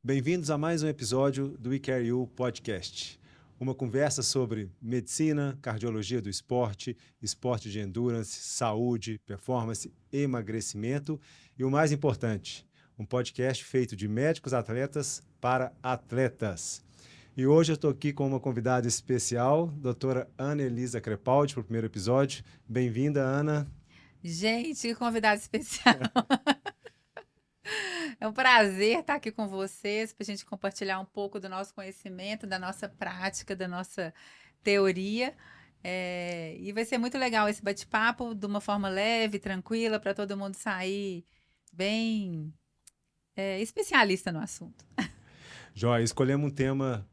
Bem-vindos a mais um episódio do We Care You Podcast. Uma conversa sobre medicina, cardiologia do esporte, esporte de endurance, saúde, performance, emagrecimento e o mais importante, um podcast feito de médicos atletas para atletas. E hoje eu estou aqui com uma convidada especial, doutora Ana Elisa Crepaldi, para o primeiro episódio. Bem-vinda, Ana. Gente, que convidado especial. É um prazer estar aqui com vocês para a gente compartilhar um pouco do nosso conhecimento, da nossa prática, da nossa teoria. E vai ser muito legal esse bate-papo de uma forma leve, tranquila, para todo mundo sair bem especialista no assunto. Joia, escolhemos um tema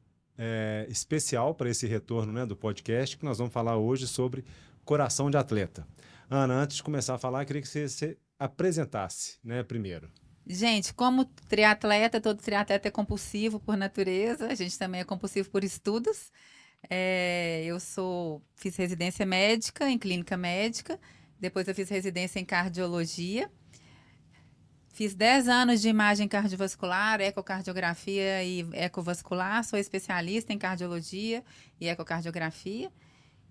especial para esse retorno, né, do podcast, que nós vamos falar hoje sobre coração de atleta. Ana, antes de começar a falar, eu queria que você se apresentasse, né, primeiro. Gente, como triatleta, todo triatleta é compulsivo por natureza, a gente também é compulsivo por estudos. Fiz residência médica em clínica médica, depois eu fiz residência em cardiologia. Fiz 10 anos de imagem cardiovascular, ecocardiografia e ecovascular. Sou especialista em cardiologia e ecocardiografia.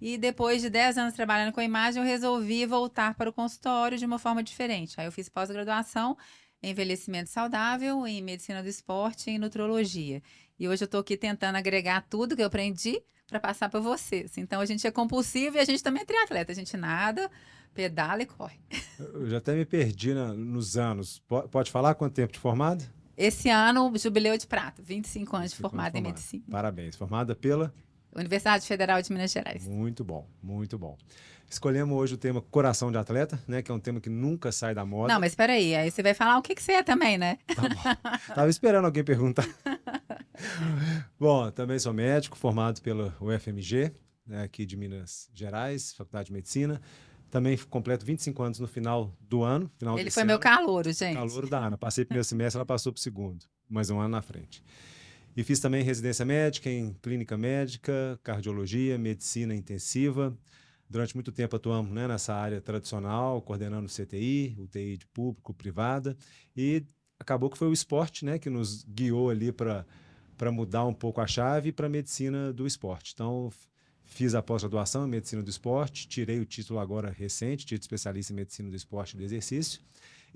E depois de 10 anos trabalhando com imagem, eu resolvi voltar para o consultório de uma forma diferente. Aí eu fiz pós-graduação em envelhecimento saudável, em medicina do esporte e em nutrologia. E hoje eu estou aqui tentando agregar tudo que eu aprendi para passar para vocês. Então a gente é compulsivo e a gente também é triatleta. A gente nada, pedala e corre. Eu já até me perdi nos anos. Pode falar quanto tempo de formada? Esse ano, jubileu de prata, 25 anos de 25 anos formada em medicina. Parabéns. Formada pela? Universidade Federal de Minas Gerais. Muito bom, muito bom. Escolhemos hoje o tema coração de atleta, né? Que é um tema que nunca sai da moda. Não, mas espera aí você vai falar o que você é também, né? Tá bom. Tava esperando alguém perguntar. Bom, também sou médico, formado pela UFMG, né, aqui de Minas Gerais, Faculdade de Medicina. Também completo 25 anos no final do ano. Ele foi meu calouro, gente. Calouro da Ana. Passei primeiro semestre, ela passou para o segundo, mais um ano na frente. E fiz também residência médica em clínica médica, cardiologia, medicina intensiva. Durante muito tempo atuamos, né, nessa área tradicional, coordenando CTI, UTI de público, privada. E acabou que foi o esporte, né, que nos guiou ali para mudar um pouco a chave para a medicina do esporte. Então, fiz a pós-graduação em medicina do esporte, tirei o título agora recente, título de especialista em medicina do esporte e do exercício.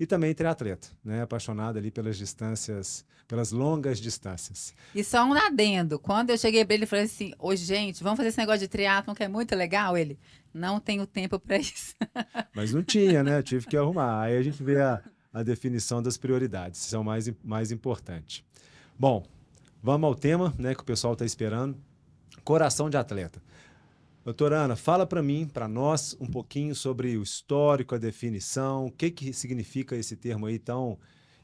E também triatleta, né? Apaixonado ali pelas distâncias, pelas longas distâncias. E só um adendo. Quando eu cheguei para ele, falei assim: ô, gente, vamos fazer esse negócio de triatlon que é muito legal. Ele, não tenho tempo para isso. Mas não tinha, né? Eu tive que arrumar. Aí a gente vê a definição das prioridades. Isso é o mais importante. Bom, vamos ao tema, né, que o pessoal está esperando. Coração de atleta. Doutora Ana, fala para mim, para nós, um pouquinho sobre o histórico, a definição, o que significa esse termo aí tão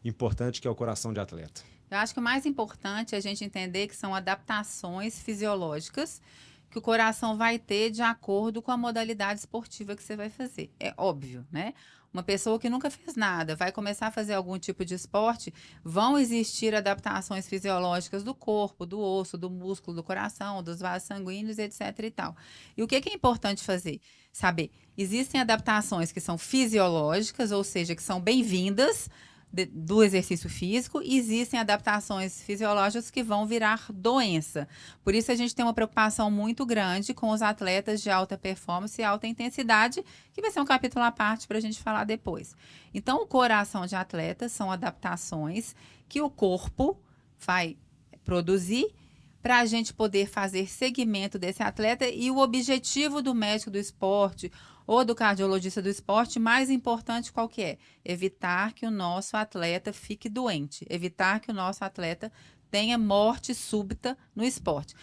importante que é o coração de atleta. Eu acho que o mais importante é a gente entender que são adaptações fisiológicas que o coração vai ter de acordo com a modalidade esportiva que você vai fazer. É óbvio, né? Uma pessoa que nunca fez nada, vai começar a fazer algum tipo de esporte, vão existir adaptações fisiológicas do corpo, do osso, do músculo, do coração, dos vasos sanguíneos, etc. e tal. E o que é importante fazer? Saber, existem adaptações que são fisiológicas, ou seja, que são bem-vindas do exercício físico, e existem adaptações fisiológicas que vão virar doença. Por isso a gente tem uma preocupação muito grande com os atletas de alta performance e alta intensidade, que vai ser um capítulo à parte para a gente falar depois. Então, o coração de atleta são adaptações que o corpo vai produzir para a gente poder fazer segmento desse atleta, e o objetivo do médico do esporte ou do cardiologista do esporte, mais importante qual que é? Evitar que o nosso atleta fique doente, evitar que o nosso atleta tenha morte súbita no esporte.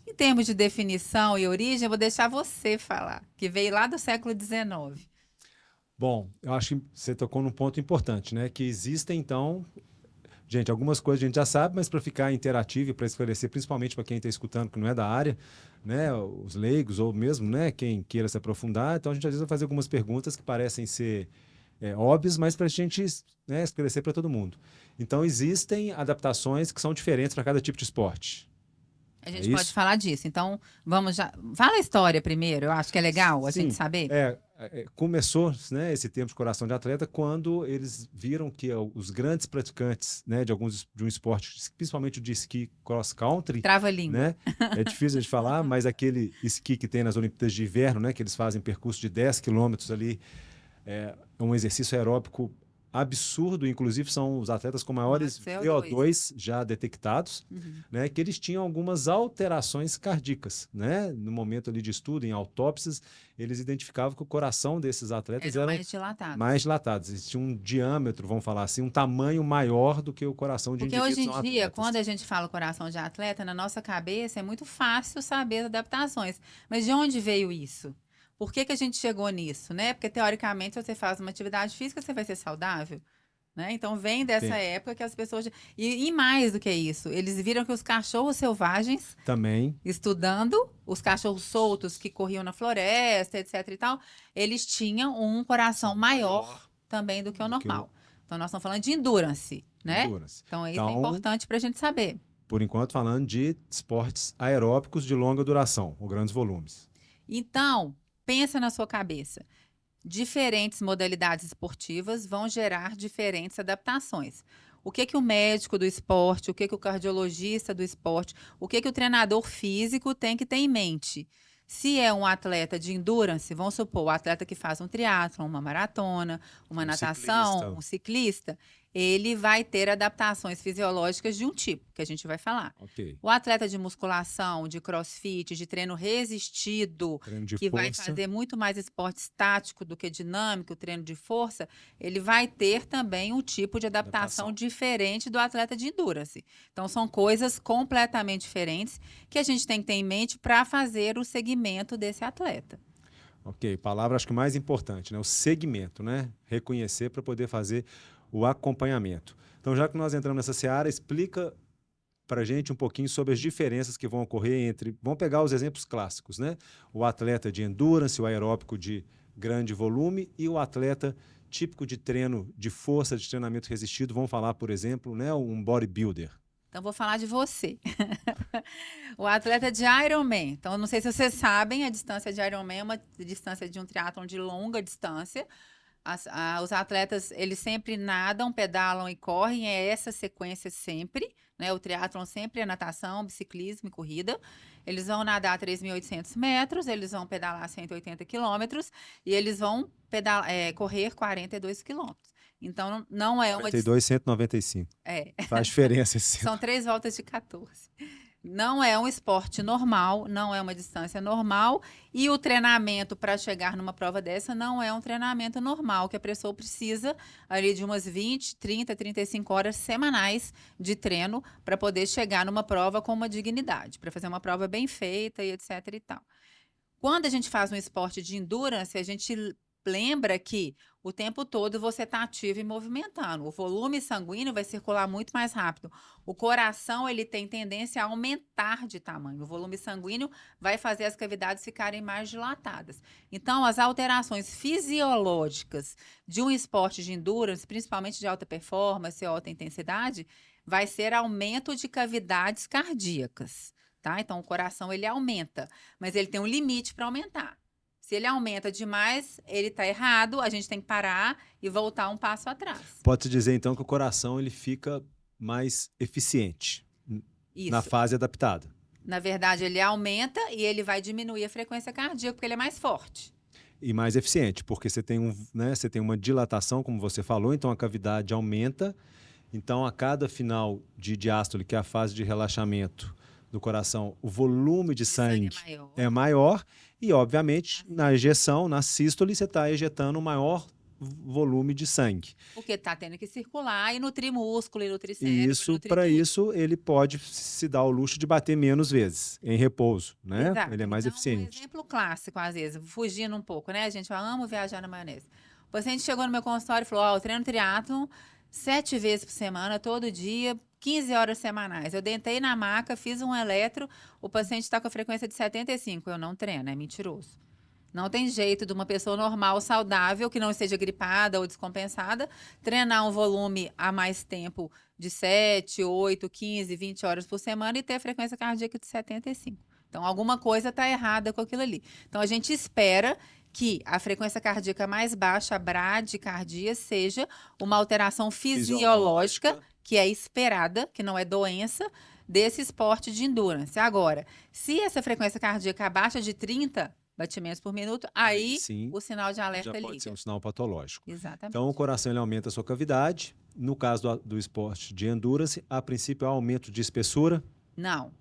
Em termos de definição e origem, eu vou deixar você falar, que veio lá do século XIX. Bom, eu acho que você tocou num ponto importante, né? Que existem, então, gente, algumas coisas a gente já sabe, mas para ficar interativo e para esclarecer, principalmente para quem está escutando que não é da área, né, os leigos ou mesmo, né, quem queira se aprofundar, então a gente às vezes vai fazer algumas perguntas que parecem ser óbvias, mas para a gente, né, esclarecer para todo mundo. Então existem adaptações que são diferentes para cada tipo de esporte. A gente pode falar disso. Então, vamos já. Fala a história primeiro, eu acho que é legal a gente saber. começou, né, esse tempo de coração de atleta quando eles viram que os grandes praticantes, né, de um esporte, principalmente o de esqui cross country, Trava-língua. né, é difícil de falar, mas aquele esqui que tem nas Olimpíadas de Inverno, né, que eles fazem percurso de 10 quilômetros ali, é um exercício aeróbico absurdo, inclusive são os atletas com maiores VO2 já detectados, né, que eles tinham algumas alterações cardíacas, né, no momento ali de estudo, em autópsias, eles identificavam que o coração desses atletas eram mais dilatados, eles tinham um diâmetro, vamos falar assim, um tamanho maior do que o coração de indivíduos. Porque hoje em dia, quando a gente fala coração de atleta, na nossa cabeça é muito fácil saber as adaptações, mas de onde veio isso? Por que a gente chegou nisso, né? Porque, teoricamente, se você faz uma atividade física, você vai ser saudável, né? Então, vem dessa época que as pessoas... E mais do que isso, eles viram que os cachorros selvagens... Também. Estudando, os cachorros soltos que corriam na floresta, etc e tal, eles tinham um coração maior também do que o normal. Então, nós estamos falando de endurance, né? Então, isso é importante para a gente saber. Por enquanto, falando de esportes aeróbicos de longa duração, ou grandes volumes. Então... Pensa na sua cabeça. Diferentes modalidades esportivas vão gerar diferentes adaptações. O que o médico do esporte, o que o cardiologista do esporte, o que o treinador físico tem que ter em mente? Se é um atleta de endurance, vamos supor, o atleta que faz um triatlon, uma maratona, uma natação, um ciclista, ele vai ter adaptações fisiológicas de um tipo, que a gente vai falar. O atleta de musculação, de crossfit, de treino resistido, que vai fazer muito mais esporte estático do que dinâmico, treino de força, ele vai ter também um tipo de adaptação diferente do atleta de endurance. Então, são coisas completamente diferentes que a gente tem que ter em mente para fazer o segmento desse atleta. Ok, palavra acho que mais importante, né? O segmento, né? Reconhecer para poder fazer o acompanhamento. Então, já que nós entramos nessa seara, explica para a gente um pouquinho sobre as diferenças que vão ocorrer entre... Vamos pegar os exemplos clássicos, né? O atleta de endurance, o aeróbico de grande volume e o atleta típico de treino de força, de treinamento resistido. Vamos falar, por exemplo, né? Um bodybuilder. Então, vou falar de você. O atleta de Ironman. Então, não sei se vocês sabem, a distância de Ironman é uma distância de um triatlon de longa distância. Os atletas, eles sempre nadam, pedalam e correm, é essa sequência sempre, né? O triatlon sempre é natação, biciclismo e corrida. Eles vão nadar 3.800 metros, eles vão pedalar 180 quilômetros e eles vão correr 42 quilômetros. Então, não é uma... 42, 195. Faz diferença esse. São 3 voltas de 14. Não é um esporte normal, não é uma distância normal e o treinamento para chegar numa prova dessa não é um treinamento normal, que a pessoa precisa ali de umas 20, 30, 35 horas semanais de treino para poder chegar numa prova com uma dignidade, para fazer uma prova bem feita e etc e tal. Quando a gente faz um esporte de endurance, a gente lembra que o tempo todo você está ativo e movimentando. O volume sanguíneo vai circular muito mais rápido. O coração, ele tem tendência a aumentar de tamanho. O volume sanguíneo vai fazer as cavidades ficarem mais dilatadas. Então, as alterações fisiológicas de um esporte de endurance, principalmente de alta performance e alta intensidade, vai ser aumento de cavidades cardíacas, tá? Então, o coração, ele aumenta, mas ele tem um limite para aumentar. Se ele aumenta demais, ele está errado, a gente tem que parar e voltar um passo atrás. Pode-se dizer, então, que o coração ele fica mais eficiente na fase adaptada. Na verdade, ele aumenta e ele vai diminuir a frequência cardíaca, porque ele é mais forte. E mais eficiente, porque você tem, você tem uma dilatação, como você falou, então a cavidade aumenta. Então, a cada final de diástole, que é a fase de relaxamento do coração, o volume de sangue é maior e, obviamente, na ejeção, na sístole, você está ejetando um maior volume de sangue. Porque está tendo que circular e nutrir músculo, e nutrir cérebro, Isso, para isso, ele pode se dar o luxo de bater menos vezes, em repouso, né? Exato. Ele é mais então, eficiente. Um exemplo clássico, às vezes, fugindo um pouco, né? A gente fala, amo viajar na maionese. O paciente chegou no meu consultório e falou, eu treino triatlon 7 vezes por semana, todo dia, 15 horas semanais. Eu deitei na maca, fiz um eletro, o paciente está com a frequência de 75. Eu não treino, é mentiroso. Não tem jeito de uma pessoa normal, saudável, que não esteja gripada ou descompensada, treinar um volume a mais tempo de 7, 8, 15, 20 horas por semana e ter a frequência cardíaca de 75. Então, alguma coisa está errada com aquilo ali. Então, a gente espera que a frequência cardíaca mais baixa, a bradicardia, seja uma alteração fisiológica que é esperada, que não é doença, desse esporte de endurance. Agora, se essa frequência cardíaca abaixo de 30 batimentos por minuto, aí sim, o sinal de alerta já liga. pode ser um sinal patológico. Exatamente. Então, o coração ele aumenta a sua cavidade. No caso do esporte de endurance, a princípio há aumento de espessura. Não.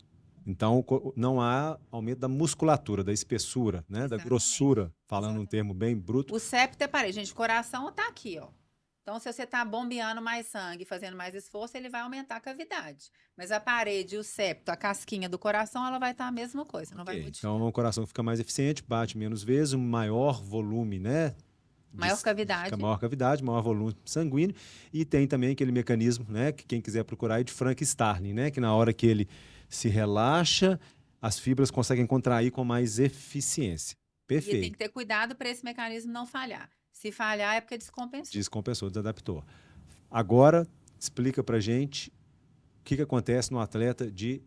Então, não há aumento da musculatura, da espessura, né? Da grossura, falando um termo bem bruto. O septo é parede. Gente, o coração tá aqui, ó. Então, se você tá bombeando mais sangue, fazendo mais esforço, ele vai aumentar a cavidade. Mas a parede, o septo, a casquinha do coração, ela vai estar a mesma coisa, não vai modificar. Então, o coração fica mais eficiente, bate menos vezes, um maior volume, né? Maior cavidade. Maior cavidade, maior volume sanguíneo. E tem também aquele mecanismo, né? Que quem quiser procurar é de Frank Starling, né? Que na hora que ele se relaxa, as fibras conseguem contrair com mais eficiência. Perfeito. E tem que ter cuidado para esse mecanismo não falhar. Se falhar é porque descompensou. Descompensou, desadaptou. Agora, explica pra gente o que acontece no atleta de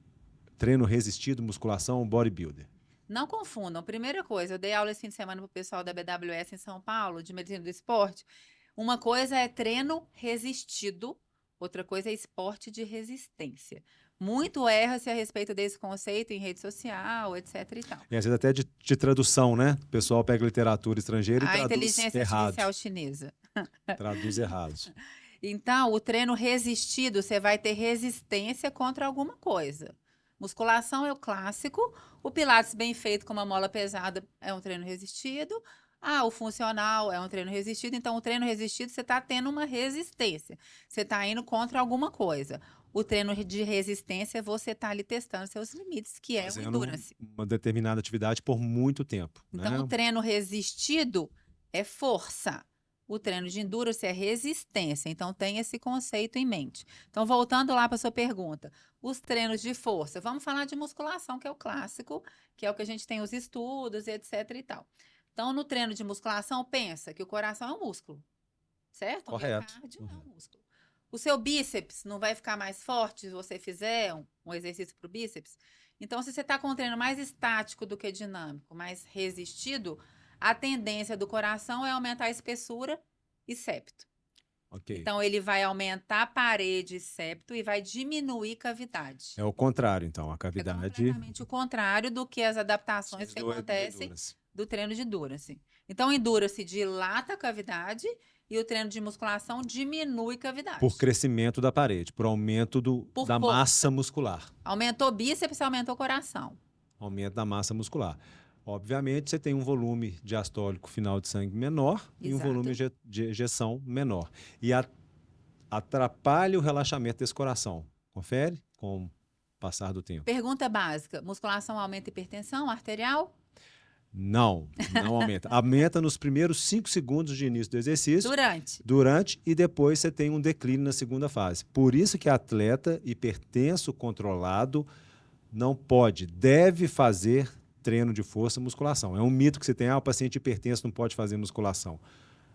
treino resistido, musculação, bodybuilder. Não confundam. Primeira coisa, eu dei aula esse fim de semana para o pessoal da BWS em São Paulo, de medicina do esporte. Uma coisa é treino resistido, outra coisa é esporte de resistência. Muito erra-se a respeito desse conceito em rede social, etc. e tal. E às vezes até de tradução, né? O pessoal pega literatura estrangeira e traduz errado. A inteligência artificial chinesa. Traduz errados. Então, o treino resistido, você vai ter resistência contra alguma coisa. Musculação é o clássico. O pilates bem feito com uma mola pesada é um treino resistido. O funcional é um treino resistido. Então, o treino resistido, você está tendo uma resistência. Você está indo contra alguma coisa. O treino de resistência, você está ali testando seus limites, que é o endurance. Uma determinada atividade por muito tempo. Então, né? O treino resistido é força. O treino de endurance é resistência. Então, tem esse conceito em mente. Então, voltando lá para a sua pergunta. Os treinos de força. Vamos falar de musculação, que é o clássico, que é o que a gente tem os estudos, etc. e tal. Então, no treino de musculação, pensa que o coração é um músculo. Certo? Correto. O miocárdio é um músculo. O seu bíceps não vai ficar mais forte se você fizer um exercício para o bíceps? Então, se você está com um treino mais estático do que dinâmico, mais resistido, a tendência do coração é aumentar a espessura e septo. Okay. Então, ele vai aumentar a parede e septo e vai diminuir cavidade. É o contrário, então, a cavidade... É completamente o contrário do que as adaptações que acontecem do treino de endurance. Então, o endurance dilata a cavidade e o treino de musculação diminui cavidade. Por crescimento da parede, por aumento da massa muscular. Aumentou bíceps, aumentou coração. Aumento da massa muscular. Obviamente, você tem um volume diastólico final de sangue menor. Exato. E um volume de ejeção menor. E atrapalha o relaxamento desse coração. Confere com o passar do tempo. Pergunta básica. Musculação aumenta hipertensão arterial? Não aumenta. Aumenta nos primeiros 5 segundos de início do exercício. Durante e depois você tem um declínio na segunda fase. Por isso que atleta hipertenso controlado não deve fazer treino de força musculação. É um mito que você tem, o paciente hipertenso não pode fazer musculação.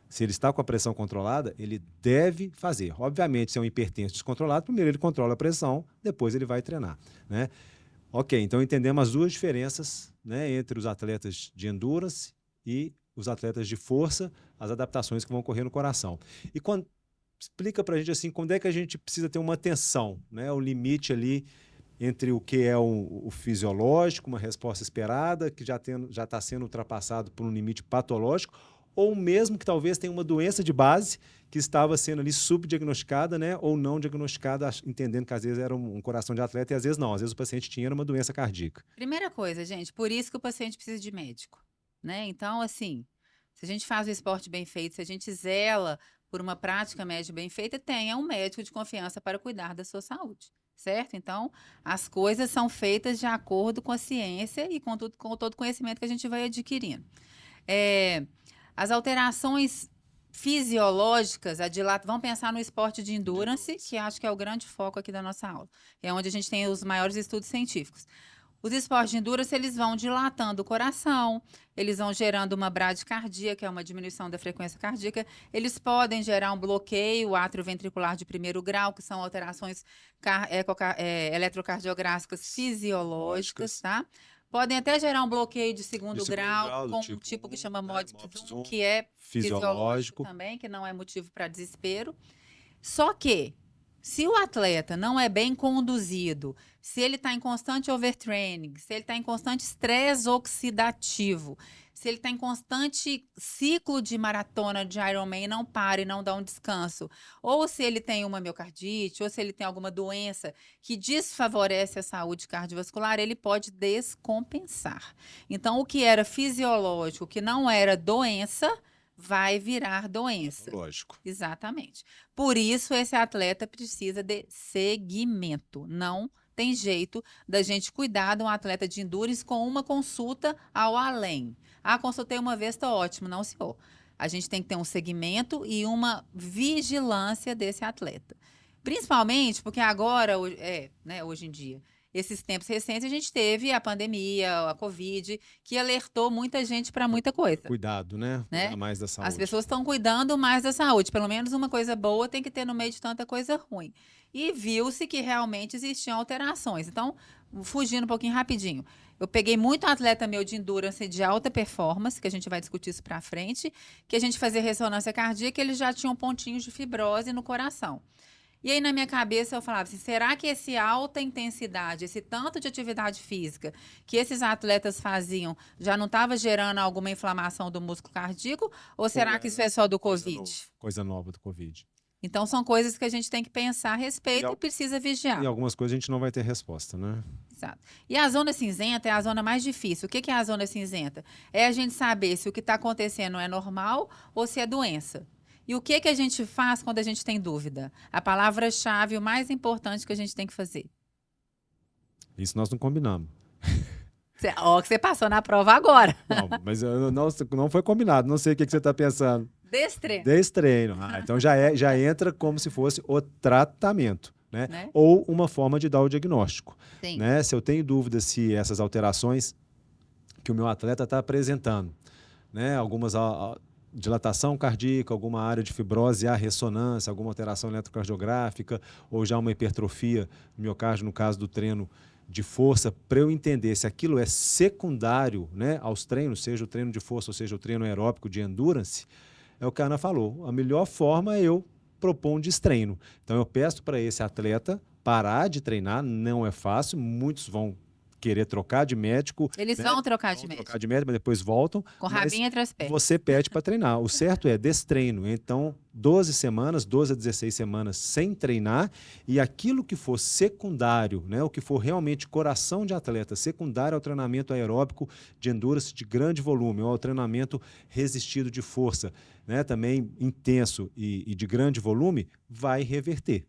Se ele está com a pressão controlada, ele deve fazer. Obviamente, se é um hipertenso descontrolado, primeiro ele controla a pressão, depois ele vai treinar, né? Ok, então entendemos as duas diferenças, né, entre os atletas de endurance e os atletas de força, as adaptações que vão ocorrer no coração. E explica pra gente assim, quando é que a gente precisa ter uma atenção, né, o limite ali entre o que é o fisiológico, uma resposta esperada, que já está sendo ultrapassado por um limite patológico, ou mesmo que talvez tenha uma doença de base que estava sendo ali subdiagnosticada, né, ou não diagnosticada, entendendo que às vezes era um coração de atleta e às vezes não. Às vezes o paciente tinha uma doença cardíaca. Primeira coisa, gente, por isso que o paciente precisa de médico, né? Então, assim, se a gente faz o esporte bem feito, se a gente zela por uma prática médica bem feita, tenha um médico de confiança para cuidar da sua saúde, certo? Então, as coisas são feitas de acordo com a ciência e com todo o conhecimento que a gente vai adquirindo. As alterações fisiológicas, vamos pensar no esporte de endurance, que acho que é o grande foco aqui da nossa aula, é onde a gente tem os maiores estudos científicos. Os esportes de endurance, eles vão dilatando o coração, eles vão gerando uma bradicardia, que é uma diminuição da frequência cardíaca, eles podem gerar um bloqueio atrioventricular de primeiro grau, que são alterações eletrocardiográficas fisiológicas, tá? Podem até gerar um bloqueio de segundo grau, do com um tipo tipo que 1, chama né, MODIP MOPS 1, 1, que é fisiológico fisiológico. também, que não é motivo para desespero. Só que, se o atleta não é bem conduzido, se ele está em constante overtraining, se ele está em constante estresse oxidativo, se ele está em constante ciclo de maratona de Ironman e não para e não dá um descanso, ou se ele tem uma miocardite, ou se ele tem alguma doença que desfavorece a saúde cardiovascular, ele pode descompensar. Então, o que era fisiológico, o que não era doença, vai virar doença. Lógico. Exatamente. Por isso, esse atleta precisa de seguimento. Não tem jeito da gente cuidar de um atleta de endurance com uma consulta ao além. Ah, consultei uma vez, tá ótimo. Não, senhor. A gente tem que ter um segmento e uma vigilância desse atleta. Principalmente porque agora, né, hoje em dia, esses tempos recentes, a gente teve a pandemia, a Covid, que alertou muita gente para muita coisa. Cuidado, né? Cuidar mais da saúde. As pessoas estão cuidando mais da saúde. Pelo menos uma coisa boa tem que ter no meio de tanta coisa ruim. E viu-se que realmente existiam alterações. Então, fugindo um pouquinho rapidinho. Eu peguei muito atleta meu de endurance de alta performance, que a gente vai discutir isso para frente, que a gente fazia ressonância cardíaca, eles já tinham pontinhos de fibrose no coração. E aí, na minha cabeça, eu falava assim, será que esse alta intensidade, esse tanto de atividade física que esses atletas faziam já não estava gerando alguma inflamação do músculo cardíaco? Ou será que isso é só do Covid? Coisa nova do Covid. Então, são coisas que a gente tem que pensar a respeito e precisa vigiar. E algumas coisas a gente não vai ter resposta, né? Exato. E a zona cinzenta é a zona mais difícil. O que é a zona cinzenta? É a gente saber se o que está acontecendo é normal ou se é doença. E o que a gente faz quando a gente tem dúvida? A palavra-chave, o mais importante que a gente tem que fazer. Isso nós não combinamos. Ó, que você passou na prova agora. Não, mas não foi combinado. Não sei o que você está pensando. Destreino. Destreino. Então já entra como se fosse o tratamento, né? Ou uma forma de dar o diagnóstico. Sim. Né? Se eu tenho dúvida se essas alterações que o meu atleta está apresentando, né? Algumas dilatação cardíaca, alguma área de fibrose à ressonância, alguma alteração eletrocardiográfica ou já uma hipertrofia no miocárdio, no caso do treino de força, para eu entender se aquilo é secundário, né, aos treinos, seja o treino de força ou seja o treino aeróbico de endurance, é o que a Ana falou. A melhor forma é eu propor um destreino. Então eu peço para esse atleta parar de treinar, não é fácil, muitos vão querer trocar de médico. Eles vão trocar de médico. Trocar de médico, mas depois voltam. Com rabinho entre as pernas. Você pede para treinar. O certo é destreino. Então, 12 semanas, 12 a 16 semanas sem treinar, e aquilo que for secundário, né, o que for realmente coração de atleta, secundário ao treinamento aeróbico de endurance de grande volume, ou ao treinamento resistido de força, né, também intenso e de grande volume, vai reverter.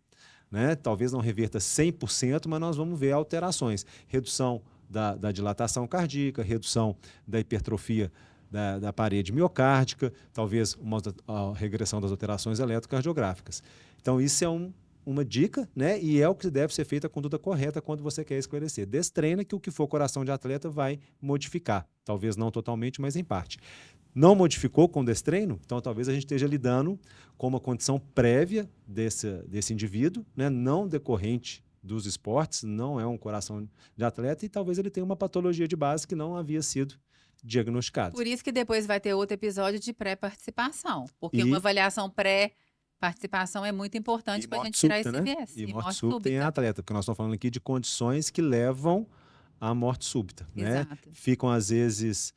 Né? Talvez não reverta 100%, mas nós vamos ver alterações. Redução da dilatação cardíaca, redução da hipertrofia da parede miocárdica, talvez uma regressão das alterações eletrocardiográficas. Então, isso é uma dica, né? E é o que deve ser feita a conduta correta quando você quer esclarecer. Destreina que o que for coração de atleta vai modificar. Talvez não totalmente, mas em parte. Não modificou com o destreino, então talvez a gente esteja lidando com uma condição prévia desse indivíduo, né? Não decorrente dos esportes, não é um coração de atleta e talvez ele tenha uma patologia de base que não havia sido diagnosticada. Por isso que depois vai ter outro episódio de pré-participação, porque uma avaliação pré-participação é muito importante para a gente tirar esse viés. E morte súbita em atleta, porque nós estamos falando aqui de condições que levam à morte súbita. Né? Ficam, às vezes,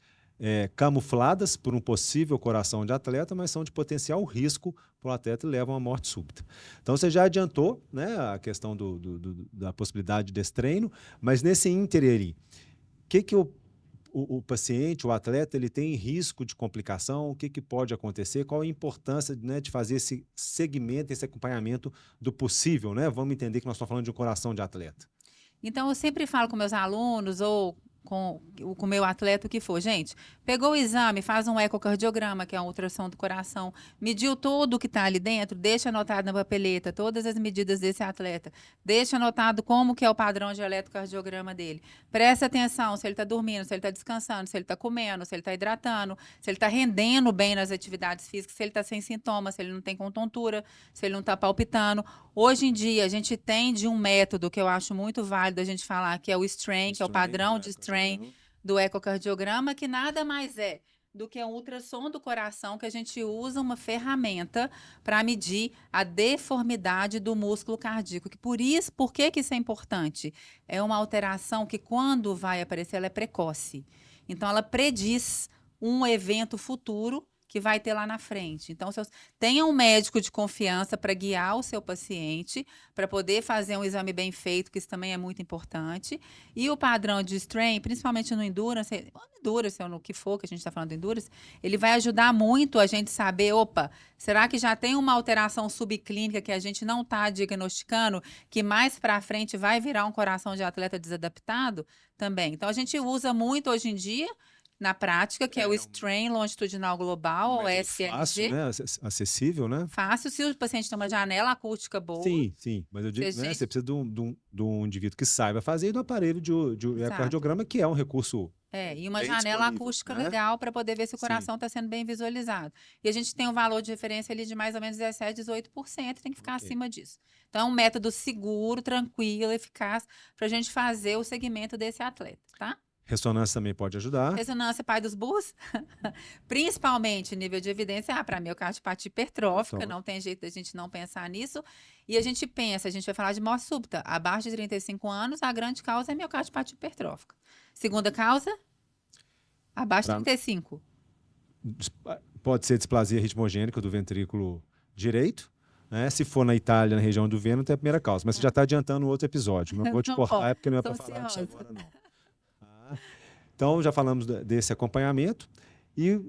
camufladas por um possível coração de atleta, mas são de potencial risco para o atleta e levam à morte súbita. Então, você já adiantou, né, a questão da possibilidade de destreino, mas nesse ínterim, o que o paciente, o atleta, ele tem risco de complicação? O que pode acontecer? Qual a importância, né, de fazer esse segmento, esse acompanhamento do possível? Né? Vamos entender que nós estamos falando de um coração de atleta. Então, eu sempre falo com meus alunos ou com o meu atleta, o que for. Gente, pegou o exame, faz um ecocardiograma, que é uma ultrassom do coração, mediu tudo o que está ali dentro, deixa anotado na papeleta todas as medidas desse atleta, deixa anotado como que é o padrão de eletrocardiograma dele. Presta atenção se ele está dormindo, se ele está descansando, se ele está comendo, se ele está hidratando, se ele está rendendo bem nas atividades físicas, se ele está sem sintomas, se ele não tem tontura, se ele não está palpitando. Hoje em dia, a gente tem de um método que eu acho muito válido a gente falar, que é o strain, que é o padrão de strain do ecocardiograma, que nada mais é do que um ultrassom do coração, que a gente usa uma ferramenta para medir a deformidade do músculo cardíaco. Por que que isso é importante? É uma alteração que, quando vai aparecer, ela é precoce. Então, ela prediz um evento futuro que vai ter lá na frente. Então, tenha um médico de confiança para guiar o seu paciente, para poder fazer um exame bem feito, que isso também é muito importante. E o padrão de strain, principalmente no Endurance ou no que for que a gente está falando do Endurance, ele vai ajudar muito a gente saber, opa, será que já tem uma alteração subclínica que a gente não está diagnosticando, que mais para frente vai virar um coração de atleta desadaptado? Também. Então, a gente usa muito hoje em dia, na prática, que é o strain longitudinal global, ou método fácil, SLG. né? Acessível, né? Fácil, se o paciente tem uma janela acústica boa. Sim, sim. Mas eu digo, né, você precisa de um indivíduo que saiba fazer e do aparelho de ecocardiograma, que é um recurso e uma bem janela disponível, acústica né? legal para poder ver se o Sim. coração está sendo bem visualizado. E a gente tem um valor de referência ali de mais ou menos 17, 18%, tem que ficar acima disso. Então, é um método seguro, tranquilo, eficaz, para a gente fazer o segmento desse atleta, tá? Ressonância também pode ajudar. Ressonância, pai dos burros. Principalmente nível de evidência, para miocardiopatia hipertrófica, não tem jeito da gente não pensar nisso. E a gente vai falar de morte súbita. Abaixo de 35 anos, a grande causa é miocardiopatia hipertrófica. Segunda causa, abaixo de 35. Pode ser displasia ritmogênica do ventrículo direito. Né? Se for na Itália, na região do Vênus, tem a primeira causa. Mas você já está adiantando outro episódio. Não vou te cortar, porque não é para falar disso agora, não. Então, já falamos desse acompanhamento. E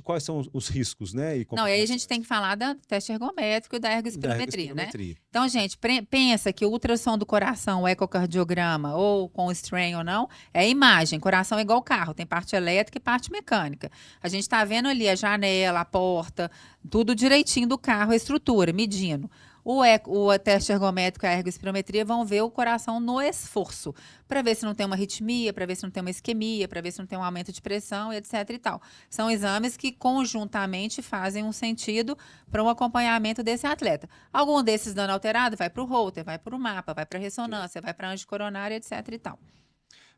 quais são os riscos, né? E aí a gente tem que falar do teste ergométrico e da ergospirometria, né? Então, gente, pensa que o ultrassom do coração, o ecocardiograma, ou com strain ou não, é imagem. Coração é igual carro, tem parte elétrica e parte mecânica. A gente está vendo ali a janela, a porta, tudo direitinho do carro, a estrutura, medindo. O teste ergométrico e a ergospirometria vão ver o coração no esforço, para ver se não tem uma arritmia, para ver se não tem uma isquemia, para ver se não tem um aumento de pressão, etc. e tal. São exames que conjuntamente fazem um sentido para um acompanhamento desse atleta. Algum desses dando alterado vai para o Holter, vai para o mapa, vai para a ressonância, vai para a anticoronária, etc. e tal.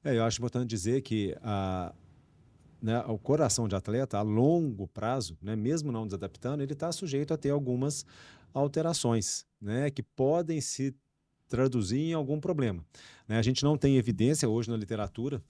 Eu acho importante dizer que o coração de atleta, a longo prazo, né, mesmo não desadaptando, ele está sujeito a ter algumas alterações, né, que podem se traduzir em algum problema. Né? A gente não tem evidência hoje na literatura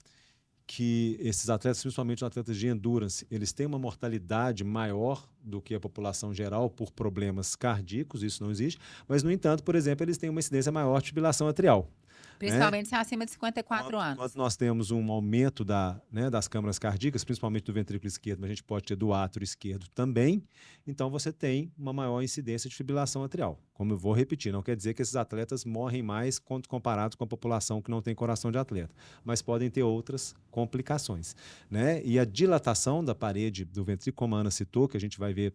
que esses atletas, principalmente os atletas de endurance, eles têm uma mortalidade maior do que a população geral por problemas cardíacos, isso não existe, mas, no entanto, por exemplo, eles têm uma incidência maior de fibrilação atrial. Principalmente se é acima de 54 anos. Quando nós temos um aumento das câmaras cardíacas, principalmente do ventrículo esquerdo, mas a gente pode ter do átrio esquerdo também, então você tem uma maior incidência de fibrilação atrial. Como eu vou repetir, não quer dizer que esses atletas morrem mais quando comparados com a população que não tem coração de atleta, mas podem ter outras complicações. Né? E a dilatação da parede do ventrículo, como a Ana citou, que a gente vai ver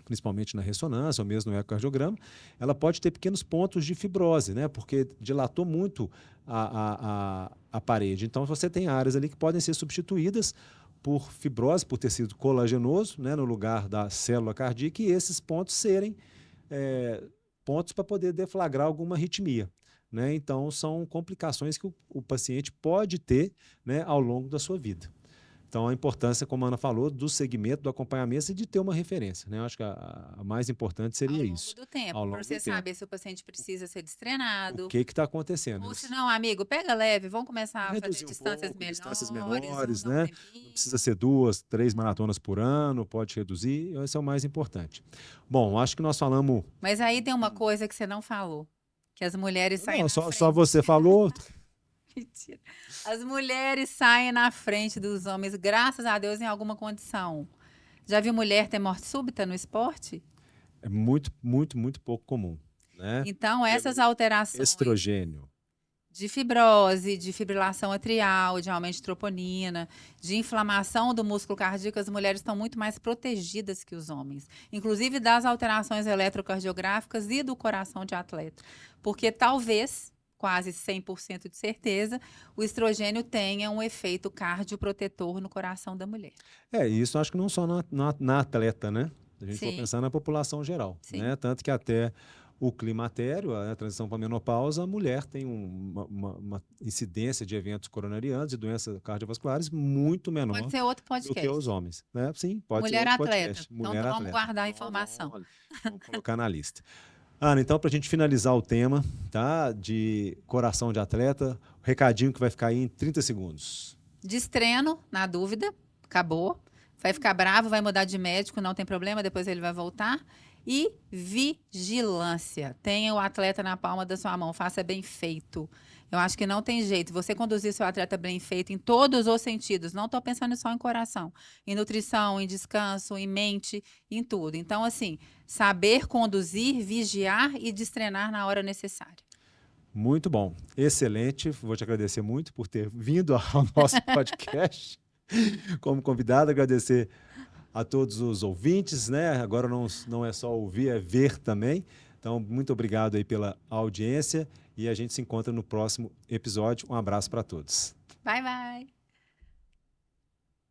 principalmente na ressonância ou mesmo no ecocardiograma, ela pode ter pequenos pontos de fibrose, né? Porque dilatou muito a parede. Então, você tem áreas ali que podem ser substituídas por fibrose, por tecido colagenoso, né? No lugar da célula cardíaca, e esses pontos serem pontos para poder deflagrar alguma arritmia. Né? Então, são complicações que o paciente pode ter, né, ao longo da sua vida. Então, a importância, como a Ana falou, do segmento, do acompanhamento e de ter uma referência. Né? Eu acho que a mais importante seria isso. Ao longo do tempo, para você saber se o paciente precisa ser destreinado. O que está acontecendo? Ou se não, amigo, pega leve, vamos começar a fazer distâncias menores, né? Não precisa ser 2, 3 maratonas por ano, pode reduzir, esse é o mais importante. Bom, acho que nós falamos... Mas aí tem uma coisa que você não falou, que as mulheres saem na frente. Só você falou... Mentira. As mulheres saem na frente dos homens, graças a Deus, em alguma condição. Já viu mulher ter morte súbita no esporte? É muito, muito, muito pouco comum. Né? Então, essas alterações... Estrogênio. De fibrose, de fibrilação atrial, de aumento de troponina, de inflamação do músculo cardíaco, as mulheres estão muito mais protegidas que os homens. Inclusive das alterações eletrocardiográficas e do coração de atleta. Porque talvez... quase 100% de certeza, o estrogênio tenha um efeito cardioprotetor no coração da mulher. Isso acho que não só na atleta, né? A gente for pensar na população geral. Né? Tanto que até o climatério, a transição para a menopausa, a mulher tem uma incidência de eventos coronarianos e doenças cardiovasculares muito Pode menor ser outro do que os podcast. homens, né? Sim, pode ser Mulher outro atleta. podcast. Então, Mulher vamos atleta. guardar a Então, informação. vamos colocar na lista. Ana, então, para a gente finalizar o tema, tá? De coração de atleta, o recadinho que vai ficar aí em 30 segundos. Destreno, na dúvida, acabou. Vai ficar bravo, vai mudar de médico, não tem problema, depois ele vai voltar. E vigilância. Tenha o atleta na palma da sua mão, faça bem feito. Eu acho que não tem jeito. Você conduzir seu atleta bem feito em todos os sentidos. Não estou pensando só em coração, em nutrição, em descanso, em mente, em tudo. Então, assim, saber conduzir, vigiar e destrenar na hora necessária. Muito bom, excelente. Vou te agradecer muito por ter vindo ao nosso podcast como convidado. Agradecer a todos os ouvintes, né? Agora não é só ouvir, é ver também. Então, muito obrigado aí pela audiência e a gente se encontra no próximo episódio. Um abraço para todos. Bye, bye.